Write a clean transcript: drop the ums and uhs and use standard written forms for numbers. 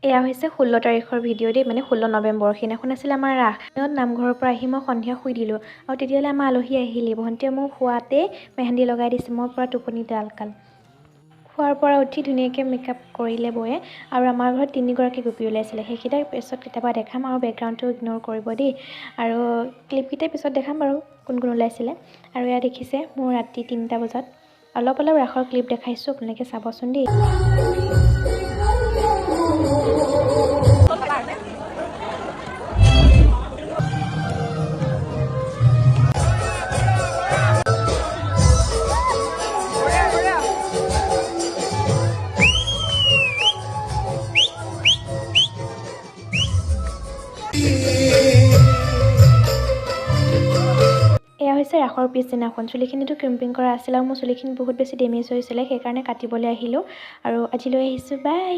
এয়া হৈছে 16 তাৰিখৰ ভিডিঅ' দেই, মানে 16 নৱেম্বৰ। সেইদিনাখন আছিলে আমাৰ ৰাস। নামঘৰৰ পৰা আহি মই সন্ধিয়া শুই দিলোঁ আৰু তেতিয়ালৈ আমাৰ আলহী আহিলেই। ভণ্টিয়ে মোক শুৱাতে মেহেন্দি লগাই দিছে, মই পৰা টোপনিতে আলকাল। খোৱাৰ পৰা উঠি ধুনীয়াকৈ মেকআপ কৰিলে বৌয়ে। আৰু আমাৰ ঘৰত 3গৰাকী গোপী ওলাইছিলে, সেইকেইটাক পিছত কেতিয়াবা দেখাম আৰু বেকগ্ৰাউণ্ডটো ইগন'ৰ কৰিব দেই। আৰু ক্লিপকেইটা পিছত দেখাম বাৰু কোন কোন ওলাইছিলে। আৰু এয়া দেখিছে মোৰ ৰাতি 3টা বজাত অলপ ৰাসৰ ক্লিপ দেখাইছোঁ, আপোনালোকে চাবচোন দেই। এয়া হৈছে ৰাসৰ পিছদিনাখন। চুলিখিনিতো ক্ৰিম্পিং কৰা আছিল আৰু মোৰ চুলিখিনি বহুত বেছি ডেমেজ হৈছিলে, সেইকাৰণে কাটিবলৈ আহিলোঁ। আৰু আজিলৈ আহিছোঁ, বাই।